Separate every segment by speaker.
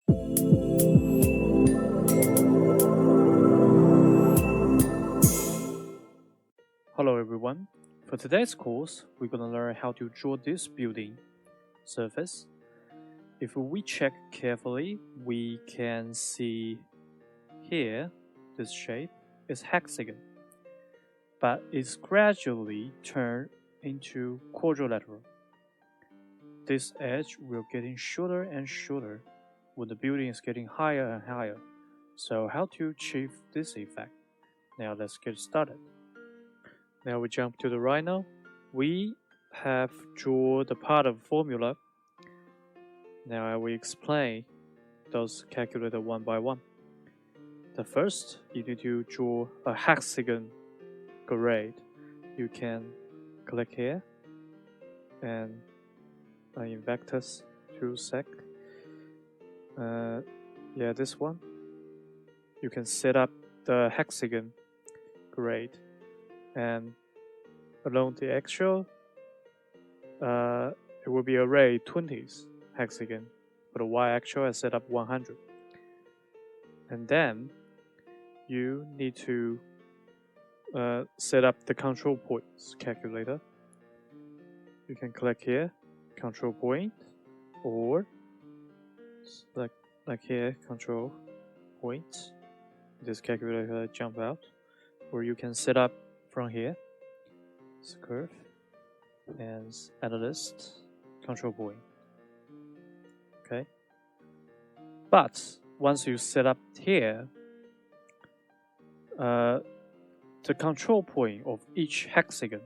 Speaker 1: Hello everyone. For today's course, we're going to learn how to draw this building surface. If we check carefully, we can see here this shape is hexagon, but it's gradually turned into quadrilateral. This edge will getting shorter and shorter when the building is getting higher and higher. So how to achieve this effect? Now let's get started. Now we jump to the Rhino. We have drawn the part of formula. Now I will explain those calculated one by one. The first, you need to draw a hexagon grid. You can click here and in vectors to sec. This one. You can set up the hexagon grid, and along the axial, it will be array 20s hexagon. For the y-axial, I set up 100. And then you need to set up the control points calculator. You can click here, control point, or like here, control point. This calculator jump out, or you can set up from here, this curve, and add a list, control point. Okay. But once you set up here, the control point of each hexagon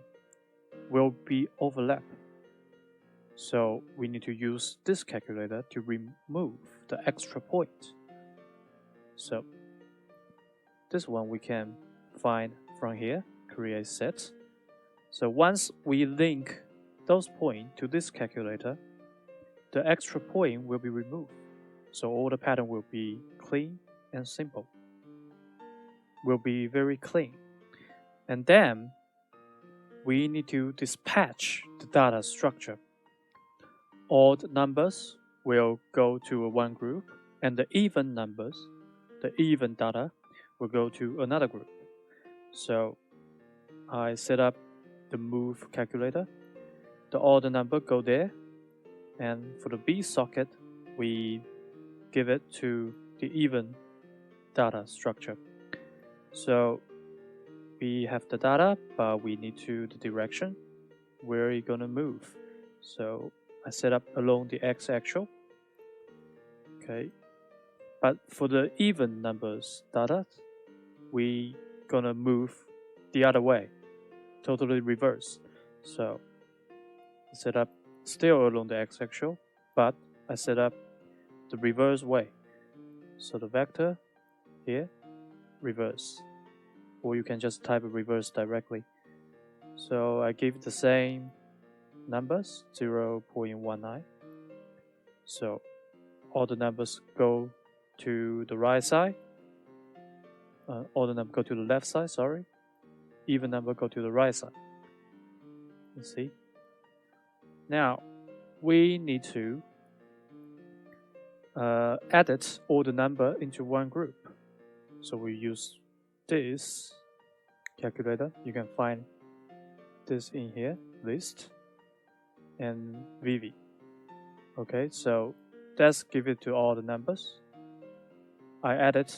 Speaker 1: will be overlap. So we need to use this calculator to remove the extra point. So this one we can find from here, create set. So once we link those points to this calculator, the extra point will be removed. So all the pattern will be clean and simple. Will be very clean. And then we need to dispatch the data structure. Odd numbers will go to one group, and the even numbers, the even data, will go to another group. So I set up the move calculator. The odd number go there, and for the B socket, we give it to the even data structure. So we have the data, but we need to the direction where you're gonna move. So I set up along the x-axis. Okay, but for the even numbers data, we gonna move the other way, totally reverse. So I set up still along the x-axis, but I set up the reverse way. So the vector here, reverse, or you can just type reverse directly. So I give the same numbers, 0.19. So all the numbers go to the right side. All the numbers go to the left side, sorry. Even number go to the right side. You see? Now, we need to edit all the number into one group. So we use this calculator. You can find this in here, list, and VV. Okay, so let's give it to all the numbers. I added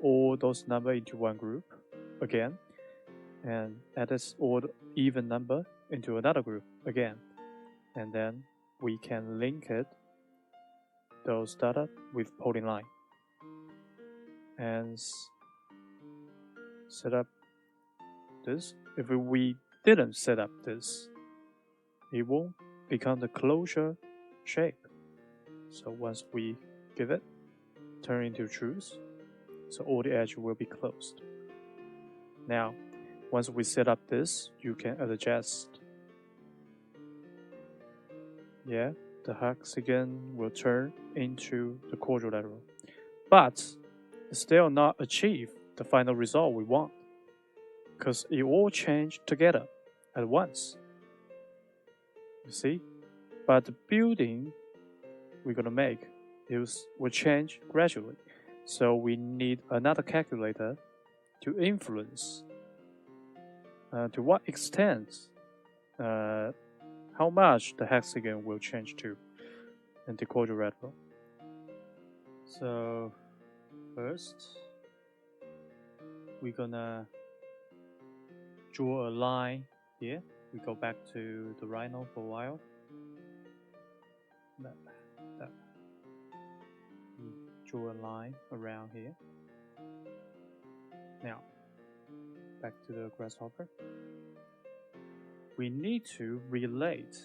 Speaker 1: all those numbers into one group again, and added all the even number into another group again, and then we can link it those data with polyline and set up this. If we didn't set up this, it won't become the closure shape. So once we give it, turn into truth, so all the edge will be closed. Now, once we set up this, you can adjust. Yeah, the hexagon will turn into the quadrilateral. But it still not achieve the final result we want, because it all changed together at once. You see? But the building we're gonna make will change gradually. So we need another calculator to influence to what extent how much the hexagon will change to in the quadrilateral. So first we're gonna draw a line here. We go back to the Rhino for a while. That. We draw a line around here. Now, back to the Grasshopper. We need to relate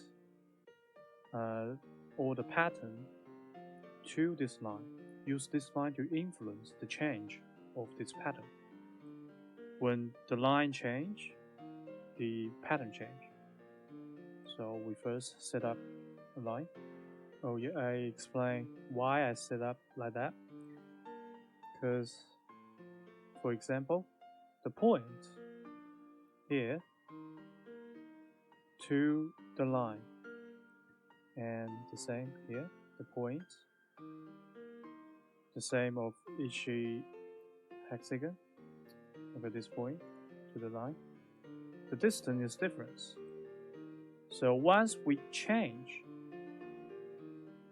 Speaker 1: all the pattern to this line. Use this line to influence the change of this pattern. When the line change, the pattern change. So we first set up a line. Oh yeah, I explain why I set up like that. Because, for example, the point here to the line, and the same here, the point, the same of each hexagon over this point to the line. The distance is different. So once we change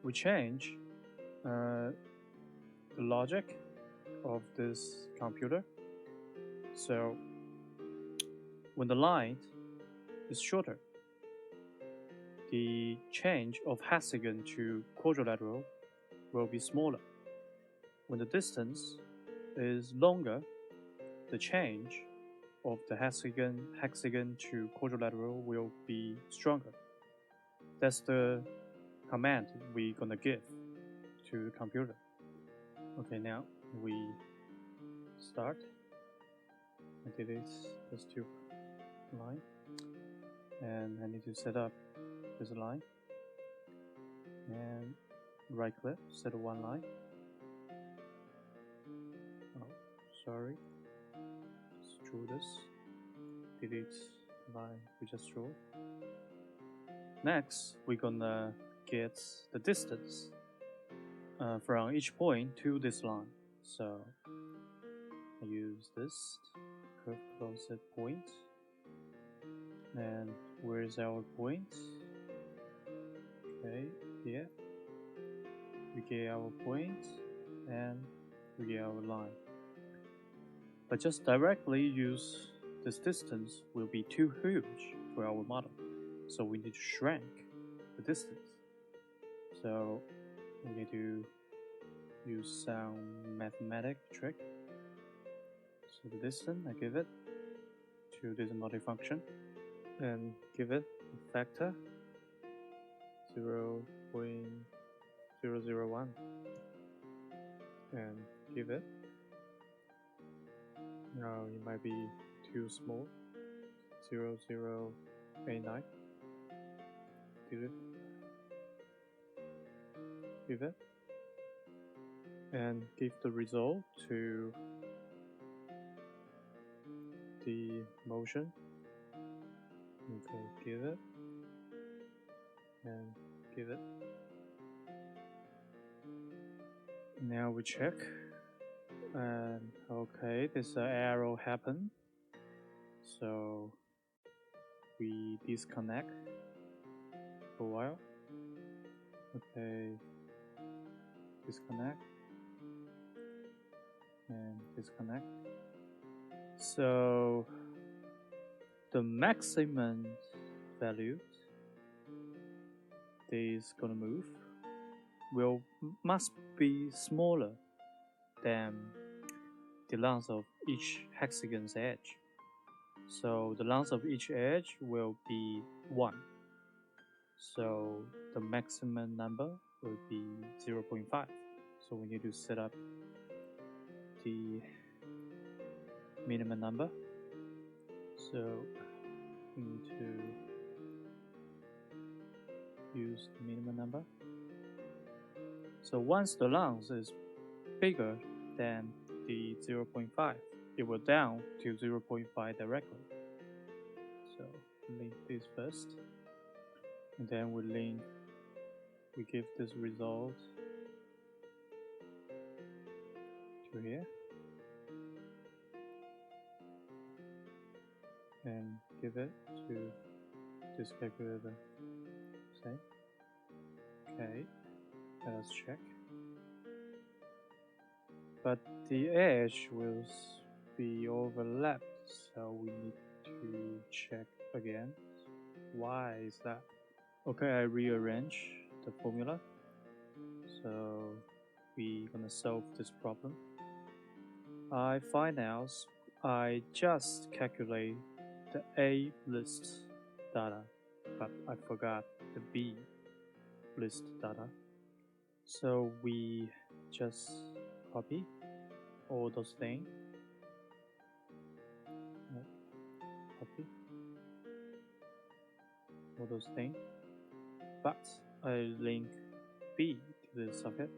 Speaker 1: the logic of this computer. So when the line is shorter, the change of hexagon to quadrilateral will be smaller. When the distance is longer, the change of the hexagon to quadrilateral will be stronger. That's the command we're gonna give to the computer. Okay, now we start. I delete this two line, and I need to set up this line, and right click, set one line. Oh, sorry. Let's draw this. Delete the line we just drew. Next, we're gonna get the distance from each point to this line. So I use this curve closest point. And where is our point? Okay, here. We get our point and we get our line. But just directly use this distance will be too huge for our model. So we need to shrink the distance. So we need to use some mathematic trick. So the distance, I give it to this multifunction and give it a factor 0.001 and give it. No, it might be too small. 0089. Give it and give the result to the motion. Okay, give it and give it. Now we check, and okay, this arrow happened. So we disconnect for a while. Okay, disconnect and disconnect. So the maximum value that is gonna move must be smaller than the length of each hexagon's edge. So the length of each edge will be 1. So the maximum number will be 0.5. So we need to set up the minimum number. So we need to use the minimum number. So once the length is bigger than the 0.5, it will down to 0.5 directly. So link this first, and then we give this result to here and give it to this calculator. Same. Okay, let us check. But the edge will be overlapped, so we need to check again. Why is that? Okay, I rearrange the formula. So we're gonna solve this problem. I find out I just calculate the A list data, but I forgot the B list data. So we just copy all those things. Copy all those things. But I link B to the socket.